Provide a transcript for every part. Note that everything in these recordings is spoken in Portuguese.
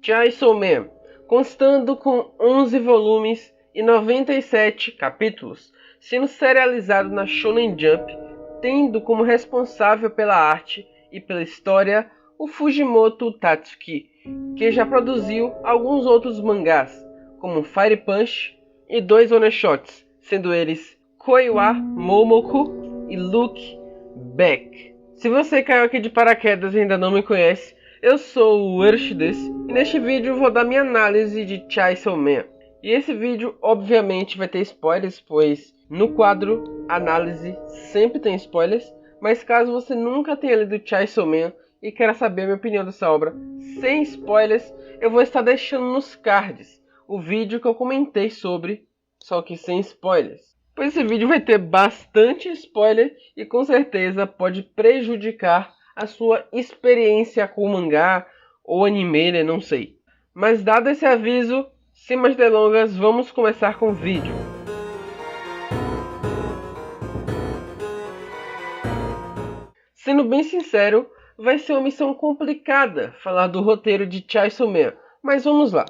Chainsaw Man, constando com 11 volumes e 97 capítulos, sendo serializado na Shonen Jump, tendo como responsável pela arte e pela história o Fujimoto Tatsuki, que já produziu alguns outros mangás, como Fire Punch e 2 one-shots, sendo eles Koiwa Momoko e Look Back. Se você caiu aqui de paraquedas e ainda não me conhece, eu sou o Urshides e neste vídeo vou dar minha análise de Chainsaw Man. E esse vídeo obviamente vai ter spoilers, pois no quadro análise sempre tem spoilers, mas caso você nunca tenha lido Chainsaw Man e queira saber a minha opinião dessa obra sem spoilers, eu vou estar deixando nos cards o vídeo que eu comentei sobre, só que sem spoilers. Pois esse vídeo vai ter bastante spoiler e com certeza pode prejudicar a sua experiência com o mangá ou anime, né? Não sei. Mas dado esse aviso, sem mais delongas, vamos começar com o vídeo. Sendo bem sincero, vai ser uma missão complicada falar do roteiro de Chainsaw Man, mas vamos lá.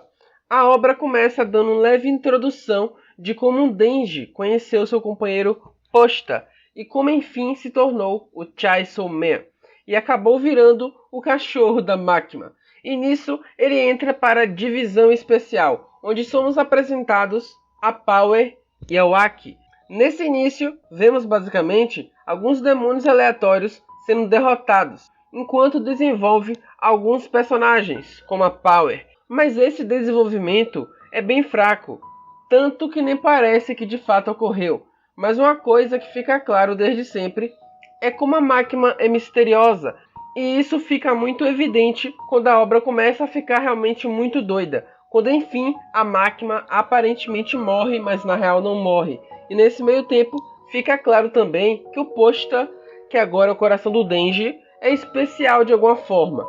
A obra começa dando uma leve introdução de como Denji conheceu seu companheiro Posta e como enfim se tornou o Chainsaw Man e acabou virando o cachorro da Makima. E nisso ele entra para a divisão especial, onde somos apresentados a Power e ao Aki. Nesse início, vemos basicamente alguns demônios aleatórios sendo derrotados, enquanto desenvolve alguns personagens, como a Power. Mas esse desenvolvimento é bem fraco, tanto que nem parece que de fato ocorreu. Mas uma coisa que fica claro desde sempre é como a Makima é misteriosa, e isso fica muito evidente quando a obra começa a ficar realmente muito doida, quando enfim a Makima aparentemente morre, mas na real não morre. E nesse meio tempo fica claro também que o Posta, que agora é o coração do Denji, é especial de alguma forma.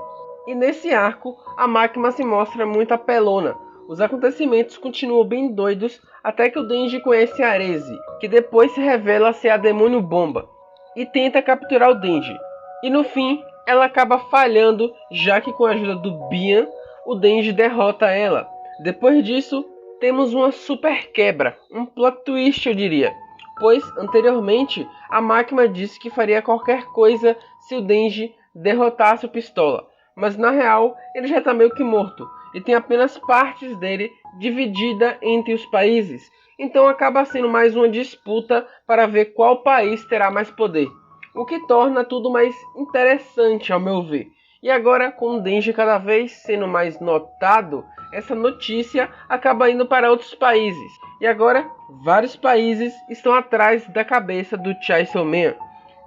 E nesse arco, a Makima se mostra muito apelona. Os acontecimentos continuam bem doidos até que o Denji conhece a Arese, que depois se revela ser a Demônio Bomba, e tenta capturar o Denji. E no fim, ela acaba falhando, já que com a ajuda do Bian, o Denji derrota ela. Depois disso, temos uma super quebra, um plot twist eu diria, pois anteriormente a Makima disse que faria qualquer coisa se o Denji derrotasse o Pistola, mas na real ele já está meio que morto e tem apenas partes dele dividida entre os países, então acaba sendo mais uma disputa para ver qual país terá mais poder, o que torna tudo mais interessante ao meu ver. E agora, com o Denji cada vez sendo mais notado, essa notícia acaba indo para outros países. E agora, vários países estão atrás da cabeça do Chainsaw Man.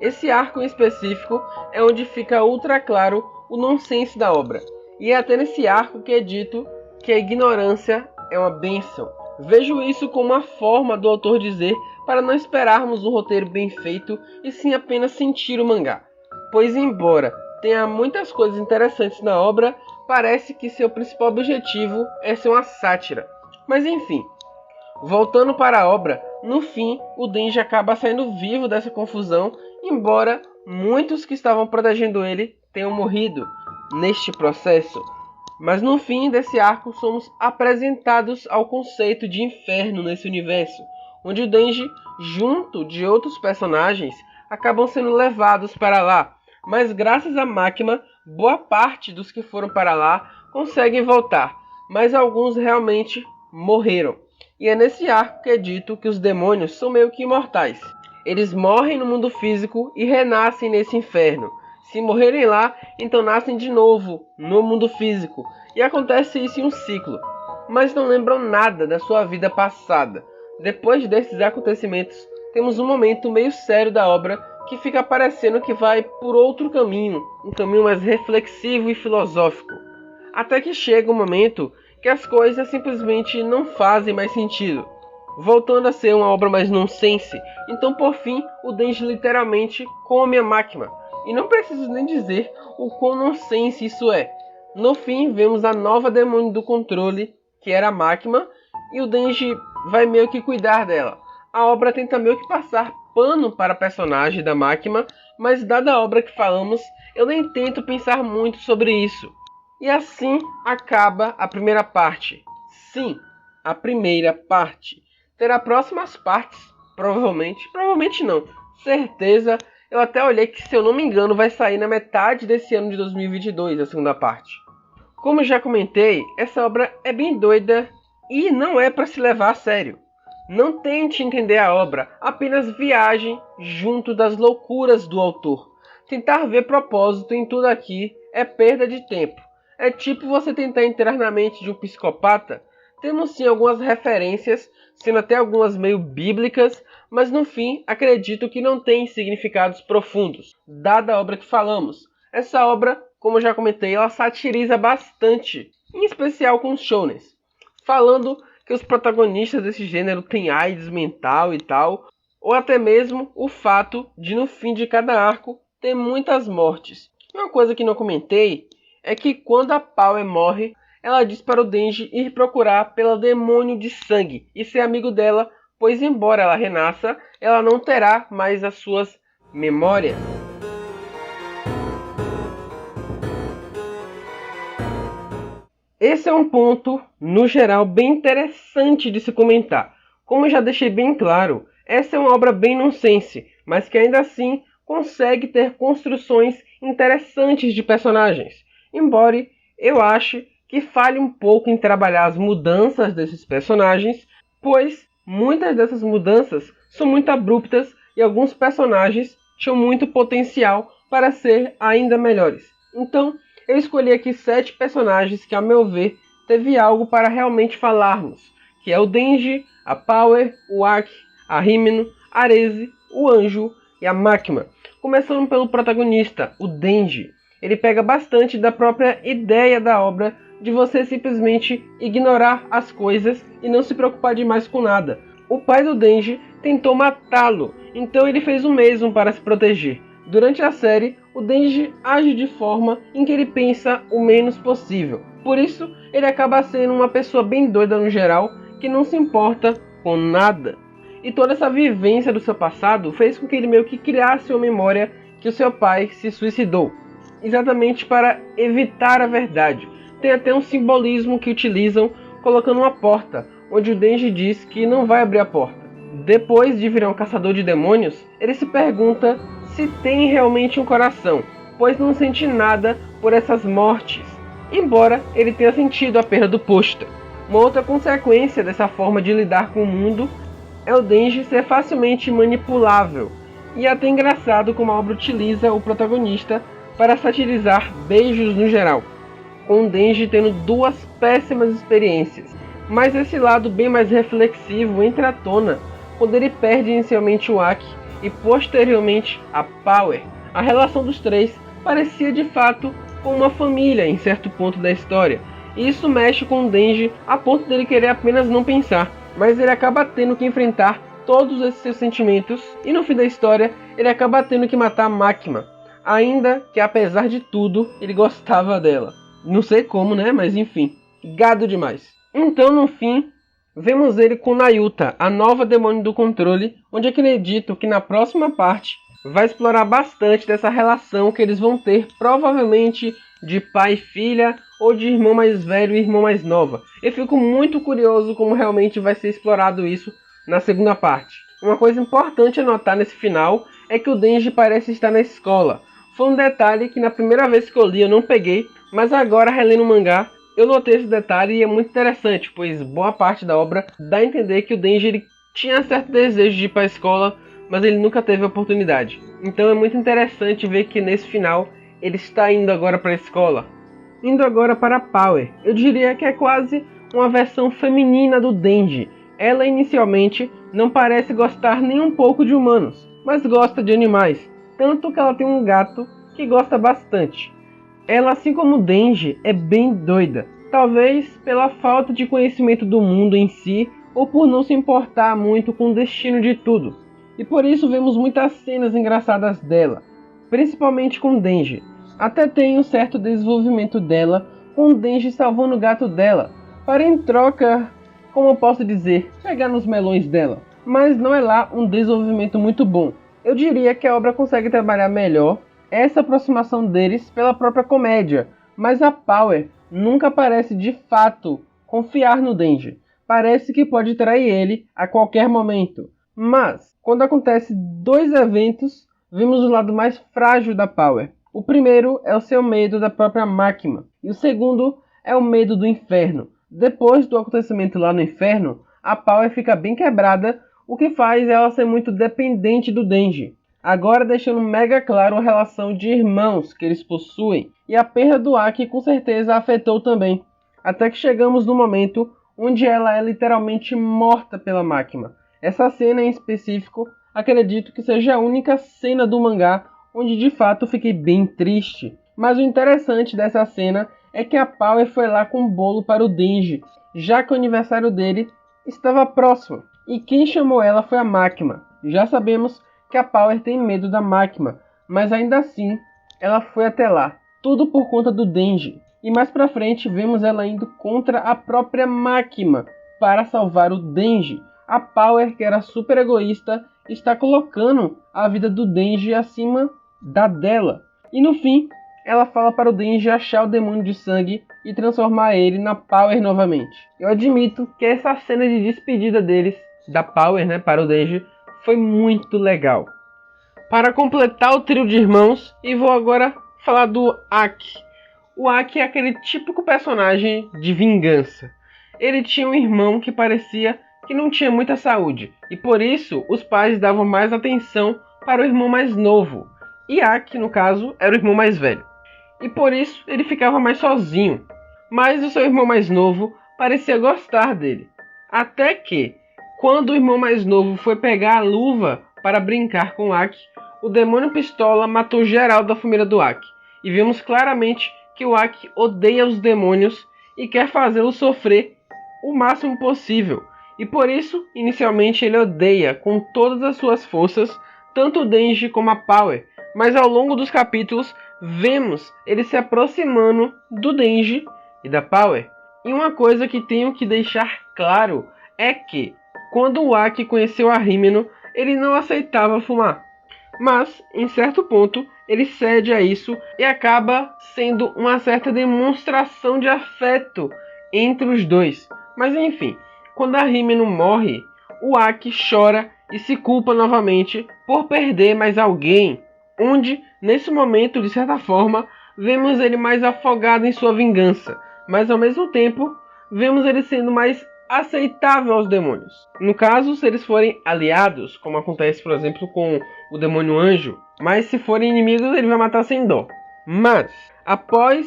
Esse arco em específico é onde fica ultra claro o nonsense da obra. E é até nesse arco que é dito que a ignorância é uma bênção. Vejo isso como uma forma do autor dizer para não esperarmos um roteiro bem feito e sim apenas sentir o mangá. Pois embora tenha muitas coisas interessantes na obra, parece que seu principal objetivo é ser uma sátira. Mas enfim, voltando para a obra, no fim o Denji acaba saindo vivo dessa confusão, embora muitos que estavam protegendo ele tenham morrido neste processo. Mas no fim desse arco somos apresentados ao conceito de inferno nesse universo, onde o Denji, junto de outros personagens, acabam sendo levados para lá. Mas graças a Makima, boa parte dos que foram para lá conseguem voltar, mas alguns realmente morreram. E é nesse arco que é dito que os demônios são meio que imortais. Eles morrem no mundo físico e renascem nesse inferno. Se morrerem lá, então nascem de novo no mundo físico. E acontece isso em um ciclo, mas não lembram nada da sua vida passada. Depois desses acontecimentos, temos um momento meio sério da obra que fica parecendo que vai por outro caminho, um caminho mais reflexivo e filosófico. Até que chega um momento que as coisas simplesmente não fazem mais sentido, voltando a ser uma obra mais nonsense. Então por fim, o Denji literalmente come a Makima. E não preciso nem dizer o quão nonsense isso é. No fim, vemos a nova demônio do controle, que era a Makima, e o Denji vai meio que cuidar dela. A obra tenta meio que passar pano para a personagem da Makima, mas dada a obra que falamos, eu nem tento pensar muito sobre isso. E assim acaba a primeira parte. Sim, a primeira parte. Terá próximas partes, provavelmente. Provavelmente não. Certeza. Eu até olhei que, se eu não me engano, vai sair na metade desse ano de 2022, a segunda parte. Como já comentei, essa obra é bem doida e não é para se levar a sério. Não tente entender a obra, apenas viajem junto das loucuras do autor. Tentar ver propósito em tudo aqui é perda de tempo. É tipo você tentar entrar na mente de um psicopata. Temos sim algumas referências, sendo até algumas meio bíblicas, mas no fim acredito que não tem significados profundos, dada a obra que falamos. Essa obra, como eu já comentei, ela satiriza bastante, em especial com os shounens, falando que os protagonistas desse gênero têm AIDS mental e tal, ou até mesmo o fato de no fim de cada arco ter muitas mortes. Uma coisa que não comentei é que quando a Power morre, ela diz para o Denji ir procurar pelo demônio de sangue e ser amigo dela, pois embora ela renasça, ela não terá mais as suas memórias. Esse é um ponto, no geral, bem interessante de se comentar. Como eu já deixei bem claro, essa é uma obra bem nonsense, mas que ainda assim consegue ter construções interessantes de personagens. Embora eu ache que falhe um pouco em trabalhar as mudanças desses personagens, pois muitas dessas mudanças são muito abruptas e alguns personagens tinham muito potencial para ser ainda melhores. Então, eu escolhi aqui 7 personagens que, ao meu ver, teve algo para realmente falarmos, que é o Denji, a Power, o Aki, a Himeno, a Arese, o Anjo e a Makima. Começando pelo protagonista, o Denji. Ele pega bastante da própria ideia da obra de você simplesmente ignorar as coisas e não se preocupar demais com nada. O pai do Denji tentou matá-lo, então ele fez o mesmo para se proteger. Durante a série, o Denji age de forma em que ele pensa o menos possível. Por isso, ele acaba sendo uma pessoa bem doida no geral, que não se importa com nada. E toda essa vivência do seu passado fez com que ele meio que criasse uma memória que o seu pai se suicidou, exatamente para evitar a verdade. Tem até um simbolismo que utilizam colocando uma porta, onde o Denji diz que não vai abrir a porta. Depois de virar um caçador de demônios, ele se pergunta se tem realmente um coração, pois não sente nada por essas mortes, embora ele tenha sentido a perda do Posta. Uma outra consequência dessa forma de lidar com o mundo é o Denji ser facilmente manipulável, e é até engraçado como a obra utiliza o protagonista para satirizar beijos no geral, com o Denji tendo 2 péssimas experiências, mas esse lado bem mais reflexivo entra à tona quando ele perde inicialmente o Aki e posteriormente a Power. A relação dos 3 parecia de fato com uma família em certo ponto da história, e isso mexe com o Denji a ponto dele querer apenas não pensar, mas ele acaba tendo que enfrentar todos esses seus sentimentos e no fim da história ele acaba tendo que matar a Makima, ainda que apesar de tudo ele gostava dela. Não sei como, né, mas enfim, gado demais. Então no fim vemos ele com Nayuta, a nova demônio do controle, onde acredito que na próxima parte vai explorar bastante dessa relação que eles vão ter, provavelmente de pai e filha, ou de irmão mais velho e irmã mais nova. Eu fico muito curioso como realmente vai ser explorado isso na segunda parte. Uma coisa importante a notar nesse final é que o Denji parece estar na escola. Foi um detalhe que na primeira vez que eu li eu não peguei, mas agora relendo o mangá, eu notei esse detalhe e é muito interessante, pois boa parte da obra dá a entender que o Denji ele tinha certo desejo de ir para a escola, mas ele nunca teve a oportunidade. Então é muito interessante ver que nesse final ele está indo agora para a escola. Indo agora para a Power. Eu diria que é quase uma versão feminina do Denji. Ela inicialmente não parece gostar nem um pouco de humanos, mas gosta de animais. Tanto que ela tem um gato que gosta bastante. Ela, assim como o Denji, é bem doida. Talvez pela falta de conhecimento do mundo em si, ou por não se importar muito com o destino de tudo. E por isso vemos muitas cenas engraçadas dela, principalmente com o Denji. Até tem um certo desenvolvimento dela, com o Denji salvando o gato dela, para em troca, como eu posso dizer, pegar nos melões dela. Mas não é lá um desenvolvimento muito bom. Eu diria que a obra consegue trabalhar melhor essa aproximação deles pela própria comédia, mas a Power nunca parece de fato confiar no Denji. Parece que pode trair ele a qualquer momento. Mas, quando acontecem dois eventos, vemos o lado mais frágil da Power. O primeiro é o seu medo da própria Máquina, e o segundo é o medo do inferno. Depois do acontecimento lá no inferno, a Power fica bem quebrada, o que faz ela ser muito dependente do Denji. Agora deixando mega claro a relação de irmãos que eles possuem, e a perda do Aki com certeza a afetou também. Até que chegamos no momento onde ela é literalmente morta pela Máquina. Essa cena em específico, acredito que seja a única cena do mangá onde de fato fiquei bem triste. Mas o interessante dessa cena é que a Power foi lá com um bolo para o Denji, já que o aniversário dele estava próximo. E quem chamou ela foi a Máquina. Já sabemos que a Power tem medo da Máquina, mas ainda assim ela foi até lá. Tudo por conta do Denji. E mais pra frente vemos ela indo contra a própria Máquina para salvar o Denji. A Power, que era super egoísta, está colocando a vida do Denji acima da dela. E no fim, ela fala para o Denji achar o demônio de sangue e transformar ele na Power novamente. Eu admito que essa cena de despedida deles, da Power, né, para o Denji, foi muito legal. Para completar o trio de irmãos, e vou agora falar do Aki. O Aki é aquele típico personagem de vingança. Ele tinha um irmão que parecia que não tinha muita saúde, e por isso os pais davam mais atenção para o irmão mais novo. E Aki, no caso, era o irmão mais velho. E por isso ele ficava mais sozinho. Mas o seu irmão mais novo parecia gostar dele. Até que, quando o irmão mais novo foi pegar a luva para brincar com Aki, o demônio pistola matou geral da família do Aki. E vimos claramente que o Aki odeia os demônios e quer fazê-los sofrer o máximo possível. E por isso, inicialmente, ele odeia com todas as suas forças tanto o Denji como a Power. Mas ao longo dos capítulos, vemos ele se aproximando do Denji e da Power. E uma coisa que tenho que deixar claro é que, quando o Aki conheceu a Himeno, ele não aceitava fumar. Mas, em certo ponto, ele cede a isso e acaba sendo uma certa demonstração de afeto entre os dois. Mas enfim, quando a Himeno morre, o Aki chora e se culpa novamente por perder mais alguém. Onde, nesse momento, de certa forma, vemos ele mais afogado em sua vingança. Mas ao mesmo tempo, vemos ele sendo mais aceitável aos demônios. No caso, se eles forem aliados, como acontece, por exemplo, com o demônio anjo, mas se forem inimigos, ele vai matar sem dó. Mas, após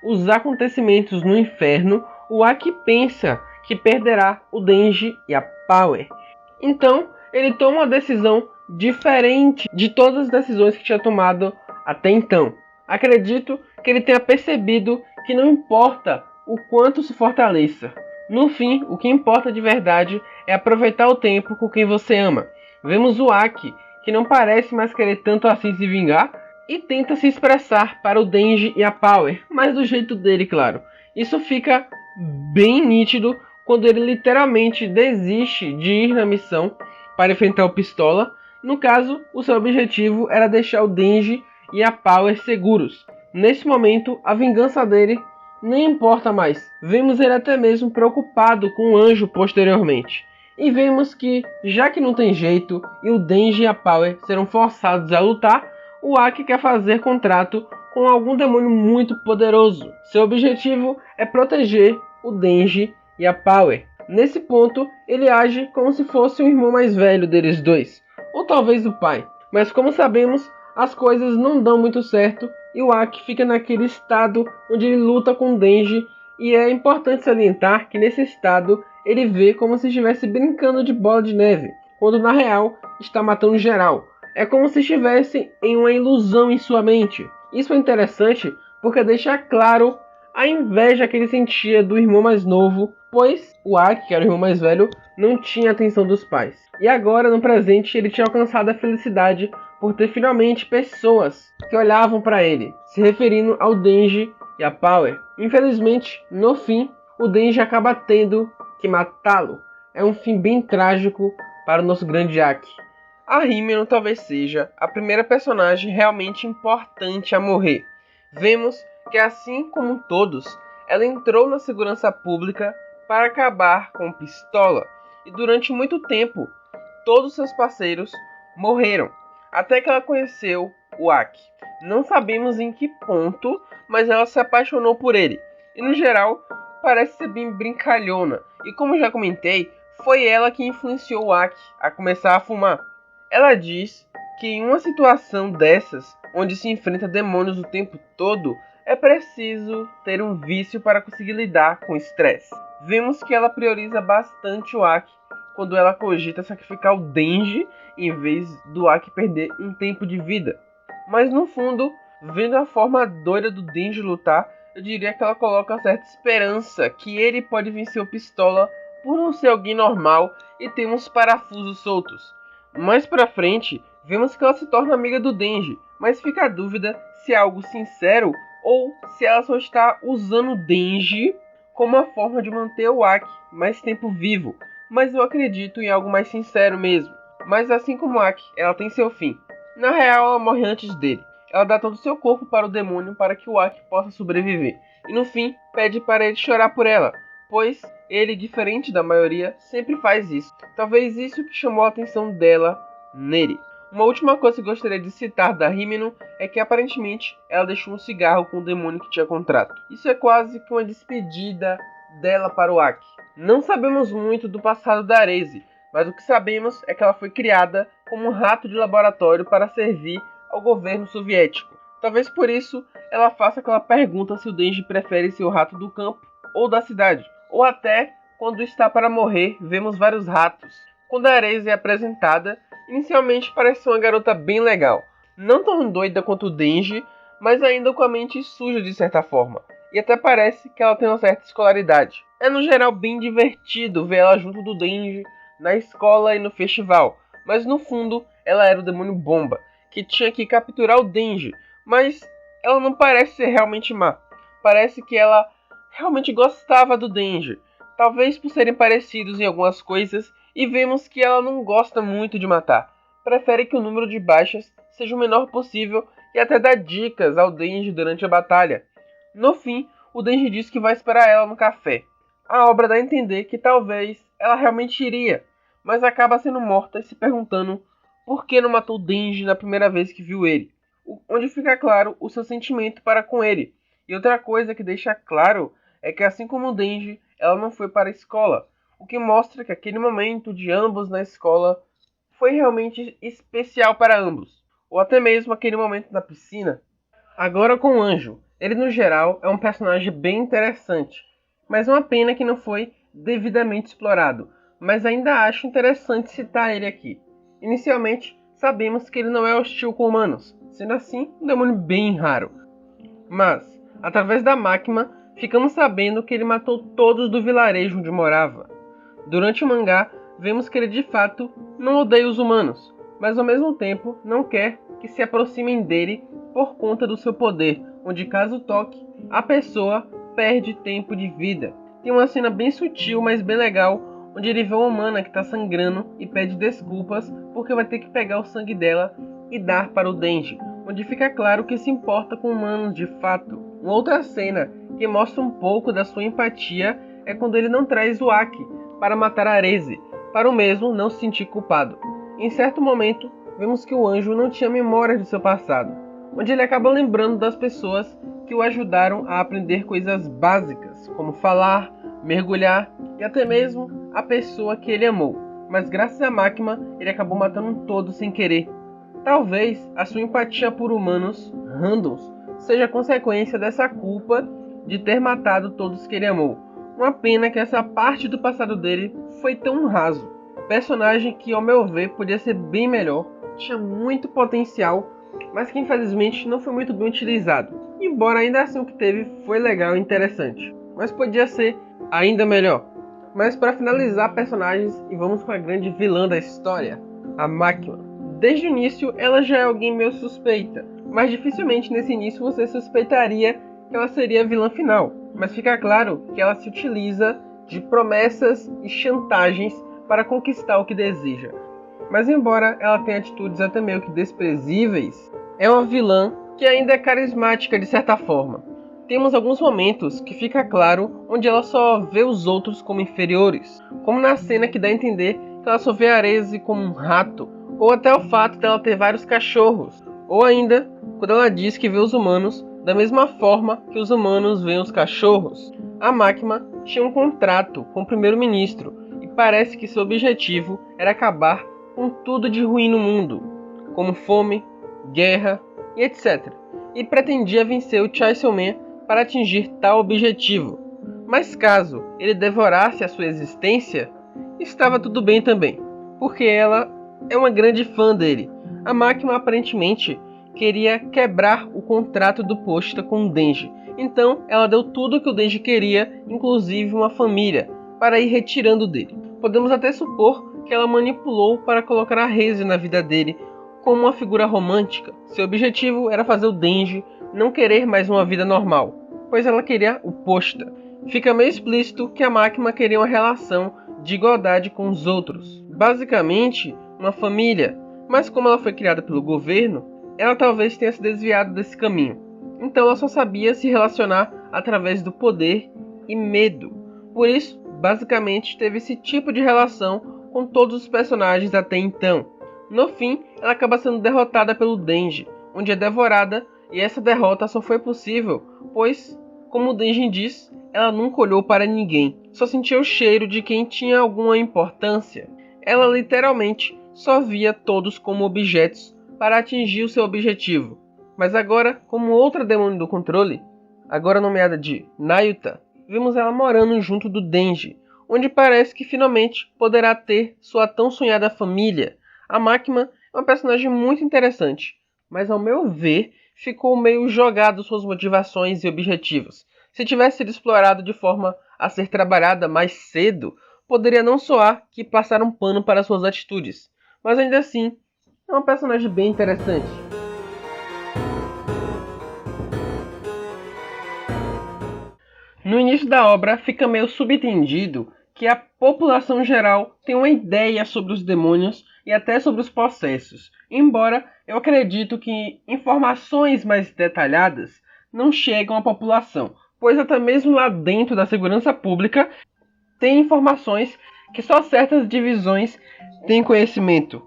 os acontecimentos no inferno, o Aki pensa que perderá o Denji e a Power. Então, ele toma uma decisão diferente de todas as decisões que tinha tomado até então. Acredito que ele tenha percebido que não importa o quanto se fortaleça. No fim, o que importa de verdade é aproveitar o tempo com quem você ama. Vemos o Aki, que não parece mais querer tanto assim se vingar, e tenta se expressar para o Denji e a Power, mas do jeito dele, claro. Isso fica bem nítido quando ele literalmente desiste de ir na missão para enfrentar o Pistola. No caso, o seu objetivo era deixar o Denji e a Power seguros. Nesse momento, a vingança dele nem importa mais. Vemos ele até mesmo preocupado com o anjo posteriormente. E vemos que, já que não tem jeito e o Denji e a Power serão forçados a lutar, o Aki quer fazer contrato com algum demônio muito poderoso. Seu objetivo é proteger o Denji e a Power. Nesse ponto, ele age como se fosse o irmão mais velho deles dois, ou talvez o pai. Mas como sabemos, as coisas não dão muito certo e o Aki fica naquele estado onde ele luta com o Denji, e é importante salientar que nesse estado ele vê como se estivesse brincando de bola de neve, quando na real está matando geral. É como se estivesse em uma ilusão em sua mente. Isso é interessante porque deixa claro a inveja que ele sentia do irmão mais novo, pois o Aki, que era o irmão mais velho, não tinha a atenção dos pais. E agora, no presente, ele tinha alcançado a felicidade por ter finalmente pessoas que olhavam para ele, se referindo ao Denji e a Power. Infelizmente, no fim, o Denji acaba tendo que matá-lo. É um fim bem trágico para o nosso grande Aki. A Himeno talvez seja a primeira personagem realmente importante a morrer. Vemos que, assim como todos, ela entrou na segurança pública para acabar com Pistola, e durante muito tempo todos seus parceiros morreram, até que ela conheceu o Aki. Não sabemos em que ponto, mas ela se apaixonou por ele, e no geral parece ser bem brincalhona, e como já comentei, foi ela que influenciou o Aki a começar a fumar. Ela diz que em uma situação dessas, onde se enfrenta demônios o tempo todo, é preciso ter um vício para conseguir lidar com o estresse. Vemos que ela prioriza bastante o Aki quando ela cogita sacrificar o Denji em vez do Aki perder um tempo de vida. Mas no fundo, vendo a forma doida do Denji lutar, eu diria que ela coloca certa esperança que ele pode vencer o Pistola por não ser alguém normal e ter uns parafusos soltos. Mais pra frente, vemos que ela se torna amiga do Denji, mas fica a dúvida se é algo sincero ou se ela só está usando o Denji como uma forma de manter o Aki mais tempo vivo. Mas eu acredito em algo mais sincero mesmo. Mas assim como Aki, ela tem seu fim. Na real, ela morre antes dele. Ela dá todo o seu corpo para o demônio para que o Aki possa sobreviver. E no fim, pede para ele chorar por ela, pois ele, diferente da maioria, sempre faz isso. Talvez isso que chamou a atenção dela nele. Uma última coisa que gostaria de citar da Himeno é que aparentemente ela deixou um cigarro com o demônio que tinha contrato. Isso é quase que uma despedida dela para o Aki. Não sabemos muito do passado da Arese, mas o que sabemos é que ela foi criada como um rato de laboratório para servir ao governo soviético. Talvez por isso ela faça aquela pergunta se o Denji prefere ser o rato do campo ou da cidade. Ou até, quando está para morrer, vemos vários ratos. Quando a Arese é apresentada, inicialmente parece ser uma garota bem legal. Não tão doida quanto o Denji, mas ainda com a mente suja de certa forma. E até parece que ela tem uma certa escolaridade. É no geral bem divertido ver ela junto do Denji, na escola e no festival. Mas no fundo, ela era o demônio bomba, que tinha que capturar o Denji. Mas ela não parece ser realmente má. Parece que ela realmente gostava do Denji. Talvez por serem parecidos em algumas coisas, e vemos que ela não gosta muito de matar. Prefere que o número de baixas seja o menor possível e até dá dicas ao Denji durante a batalha. No fim, o Denji diz que vai esperar ela no café. A obra dá a entender que talvez ela realmente iria, mas acaba sendo morta e se perguntando por que não matou o Denji na primeira vez que viu ele, onde fica claro o seu sentimento para com ele. E outra coisa que deixa claro é que assim como o Denji, ela não foi para a escola, o que mostra que aquele momento de ambos na escola foi realmente especial para ambos, ou até mesmo aquele momento na piscina. Agora com o Anjo, ele no geral é um personagem bem interessante, mas uma pena que não foi devidamente explorado, mas ainda acho interessante citar ele aqui. Inicialmente, sabemos que ele não é hostil com humanos, sendo assim um demônio bem raro. Mas, através da Makima, ficamos sabendo que ele matou todos do vilarejo onde morava. Durante o mangá, vemos que ele de fato não odeia os humanos, mas ao mesmo tempo não quer que se aproximem dele por conta do seu poder, onde caso toque, a pessoa perde tempo de vida. Tem uma cena bem sutil, mas bem legal, onde ele vê uma humana que está sangrando e pede desculpas porque vai ter que pegar o sangue dela e dar para o Denji, onde fica claro que se importa com humanos de fato. Uma outra cena que mostra um pouco da sua empatia é quando ele não traz o Aki para matar a Arese, para o mesmo não se sentir culpado. Em certo momento, vemos que o Anjo não tinha memória de seu passado, onde ele acaba lembrando das pessoas que o ajudaram a aprender coisas básicas, como falar, mergulhar e até mesmo a pessoa que ele amou. Mas graças à Makima, ele acabou matando todos sem querer. Talvez a sua empatia por humanos randoms seja consequência dessa culpa de ter matado todos que ele amou. Uma pena que essa parte do passado dele foi tão raso. Personagem que, ao meu ver, podia ser bem melhor, tinha muito potencial, mas que infelizmente não foi muito bem utilizado. Embora ainda assim o que teve foi legal e interessante, mas podia ser ainda melhor. Mas para finalizar personagens, e vamos com a grande vilã da história, a Makima. Desde o início ela já é alguém meio suspeita, mas dificilmente nesse início você suspeitaria que ela seria a vilã final. Mas fica claro que ela se utiliza de promessas e chantagens para conquistar o que deseja. Mas embora ela tenha atitudes até meio que desprezíveis, é uma vilã que ainda é carismática de certa forma. Temos alguns momentos que fica claro onde ela só vê os outros como inferiores, como na cena que dá a entender que ela só vê Arese como um rato, ou até o fato dela ter vários cachorros, ou ainda quando ela diz que vê os humanos da mesma forma que os humanos veem os cachorros. A Máquina tinha um contrato com o primeiro-ministro e parece que seu objetivo era acabar com tudo de ruim no mundo, como fome, guerra e etc. E pretendia vencer o Chainsaw Man para atingir tal objetivo. Mas caso ele devorasse a sua existência, estava tudo bem também, porque ela é uma grande fã dele. A Máquina aparentemente queria quebrar o contrato do Pochita com o Denji. Então ela deu tudo o que o Denji queria, inclusive uma família, para ir retirando dele. Podemos até supor que ela manipulou para colocar a Reze na vida dele como uma figura romântica. Seu objetivo era fazer o Denji não querer mais uma vida normal, pois ela queria o Pochita. Fica meio explícito que a Máquina queria uma relação de igualdade com os outros. Basicamente, uma família, mas como ela foi criada pelo governo, ela talvez tenha se desviado desse caminho. Então ela só sabia se relacionar através do poder e medo. Por isso, basicamente, teve esse tipo de relação com todos os personagens até então. No fim, ela acaba sendo derrotada pelo Denji, onde é devorada, e essa derrota só foi possível, pois, como o Denji diz, ela nunca olhou para ninguém, só sentia o cheiro de quem tinha alguma importância. Ela literalmente só via todos como objetos para atingir o seu objetivo. Mas agora, como outra demônio do controle, agora nomeada de Nayuta, vemos ela morando junto do Denji, onde parece que finalmente poderá ter sua tão sonhada família. A Máquina é uma personagem muito interessante, mas ao meu ver, ficou meio jogado suas motivações e objetivos. Se tivesse sido explorado de forma a ser trabalhada mais cedo, poderia não soar que passar um pano para suas atitudes, mas ainda assim, é uma personagem bem interessante. No início da obra, fica meio subentendido que a população geral tem uma ideia sobre os demônios e até sobre os possessos, embora eu acredito que informações mais detalhadas não chegam à população, pois até mesmo lá dentro da segurança pública tem informações que só certas divisões têm conhecimento.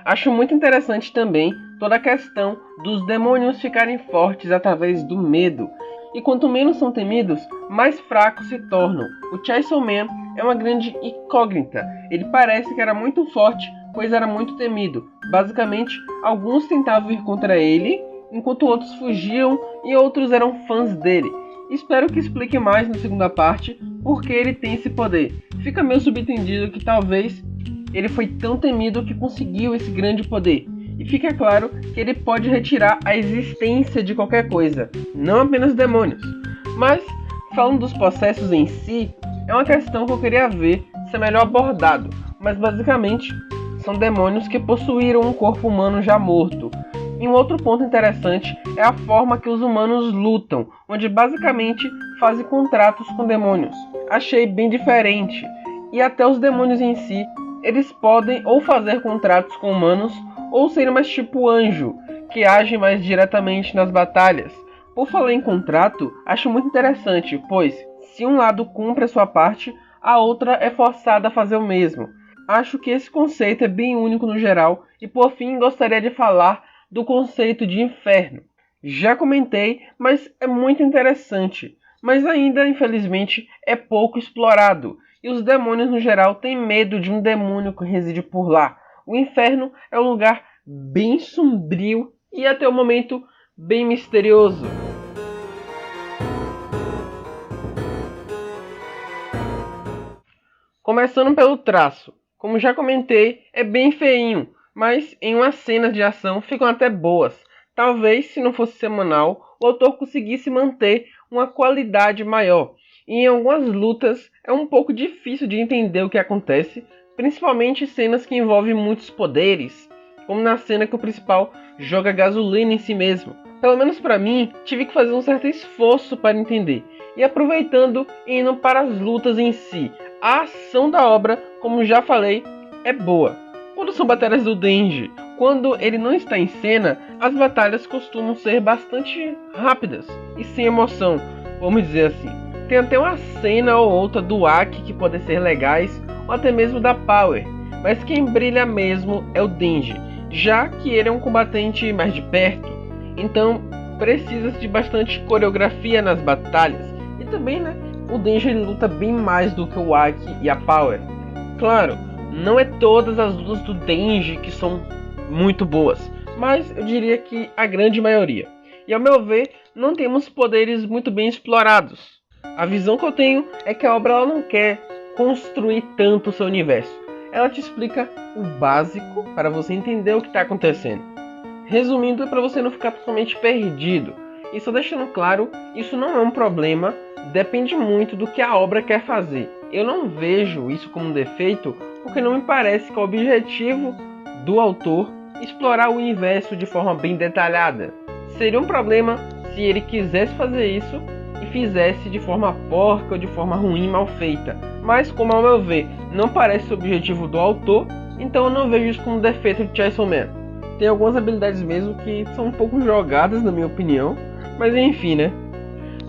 Acho muito interessante também toda a questão dos demônios ficarem fortes através do medo. E quanto menos são temidos, mais fracos se tornam. O Chainsaw Man é uma grande incógnita. Ele parece que era muito forte, pois era muito temido. Basicamente, alguns tentavam ir contra ele, enquanto outros fugiam e outros eram fãs dele. Espero que explique mais na segunda parte, porque ele tem esse poder. Fica meio subentendido que talvez ele foi tão temido que conseguiu esse grande poder. E fica claro que ele pode retirar a existência de qualquer coisa, não apenas demônios. Mas, falando dos possessos em si, é uma questão que eu queria ver ser melhor abordado. Mas basicamente, são demônios que possuíram um corpo humano já morto. E um outro ponto interessante é a forma que os humanos lutam, onde basicamente fazem contratos com demônios. Achei bem diferente. E até os demônios em si, eles podem ou fazer contratos com humanos, ou ser mais tipo anjo, que age mais diretamente nas batalhas. Por falar em contrato, acho muito interessante, pois se um lado cumpre a sua parte, a outra é forçada a fazer o mesmo. Acho que esse conceito é bem único no geral, e por fim gostaria de falar do conceito de inferno. Já comentei, mas é muito interessante, mas ainda, infelizmente, é pouco explorado, e os demônios no geral têm medo de um demônio que reside por lá. O inferno é um lugar bem sombrio e até o momento bem misterioso. Começando pelo traço. Como já comentei, é bem feinho, mas em umas cenas de ação ficam até boas. Talvez, se não fosse semanal, o autor conseguisse manter uma qualidade maior. E em algumas lutas é um pouco difícil de entender o que acontece, principalmente cenas que envolvem muitos poderes, como na cena que o principal joga gasolina em si mesmo. Pelo menos para mim, tive que fazer um certo esforço para entender. E aproveitando e indo para as lutas em si, a ação da obra, como já falei, é boa. quando são batalhas do Denji. Quando ele não está em cena, as batalhas costumam ser bastante rápidas e sem emoção, vamos dizer assim. Tem até uma cena ou outra do Aki que podem ser legais, ou até mesmo da Power, mas quem brilha mesmo é o Denji, já que ele é um combatente mais de perto, então precisa de bastante coreografia nas batalhas. E também, o Denji ele luta bem mais do que o Aki e a Power. Claro, não é todas as lutas do Denji que são muito boas, mas eu diria que a grande maioria. E ao meu ver, não temos poderes muito bem explorados. A visão que eu tenho é que a obra ela não quer construir tanto o seu universo. Ela te explica o básico para você entender o que está acontecendo. Resumindo, é para você não ficar totalmente perdido. E só deixando claro, isso não é um problema, depende muito do que a obra quer fazer. Eu não vejo isso como um defeito, porque não me parece que é o objetivo do autor explorar o universo de forma bem detalhada. Seria um problema se ele quisesse fazer isso e fizesse de forma porca ou de forma ruim, mal feita. Mas como ao meu ver não parece o objetivo do autor, então eu não vejo isso como um defeito de Chainsaw Man. Tem algumas habilidades mesmo que são um pouco jogadas na minha opinião, mas enfim,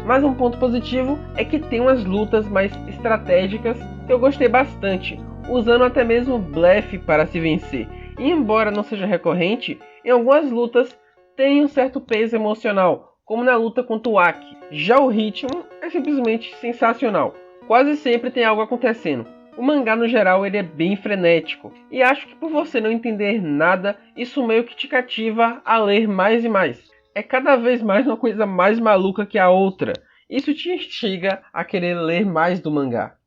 Mas um ponto positivo é que tem umas lutas mais estratégicas que eu gostei bastante, usando até mesmo blefe para se vencer. E embora não seja recorrente, em algumas lutas tem um certo peso emocional, como na luta contra o Aki. Já o ritmo é simplesmente sensacional, quase sempre tem algo acontecendo. O mangá no geral ele é bem frenético, e acho que por você não entender nada, isso meio que te cativa a ler mais e mais. É cada vez mais uma coisa mais maluca que a outra, isso te instiga a querer ler mais do mangá.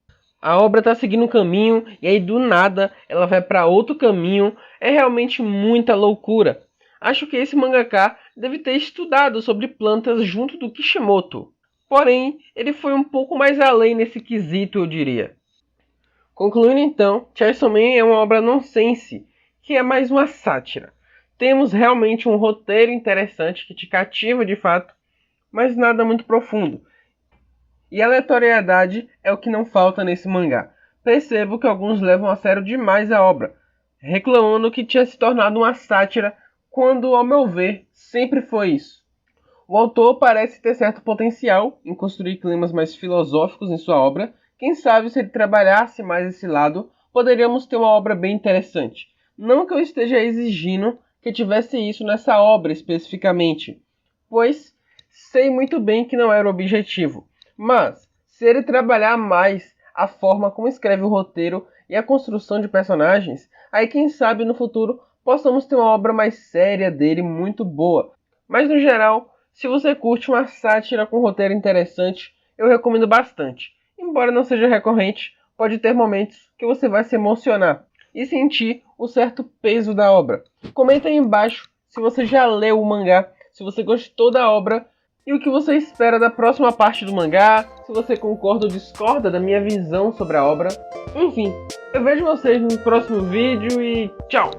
A obra está seguindo um caminho e aí do nada ela vai para outro caminho, é realmente muita loucura. Acho que esse mangaka deve ter estudado sobre plantas junto do Kishimoto. Porém, ele foi um pouco mais além nesse quesito, eu diria. Concluindo então, Chainsaw Man é uma obra nonsense, que é mais uma sátira. Temos realmente um roteiro interessante que te cativa de fato, mas nada muito profundo. E a aleatoriedade é o que não falta nesse mangá. Percebo que alguns levam a sério demais a obra, reclamando que tinha se tornado uma sátira, quando, ao meu ver, sempre foi isso. O autor parece ter certo potencial em construir climas mais filosóficos em sua obra. Quem sabe se ele trabalhasse mais esse lado, poderíamos ter uma obra bem interessante. Não que eu esteja exigindo que tivesse isso nessa obra especificamente, pois sei muito bem que não era o objetivo. Mas, se ele trabalhar mais a forma como escreve o roteiro e a construção de personagens, aí quem sabe no futuro possamos ter uma obra mais séria dele muito boa. Mas no geral, se você curte uma sátira com roteiro interessante, eu recomendo bastante. Embora não seja recorrente, pode ter momentos que você vai se emocionar e sentir o certo peso da obra. Comenta aí embaixo se você já leu o mangá, se você gostou da obra, e o que você espera da próxima parte do mangá, se você concorda ou discorda da minha visão sobre a obra. Enfim, eu vejo vocês no próximo vídeo e tchau!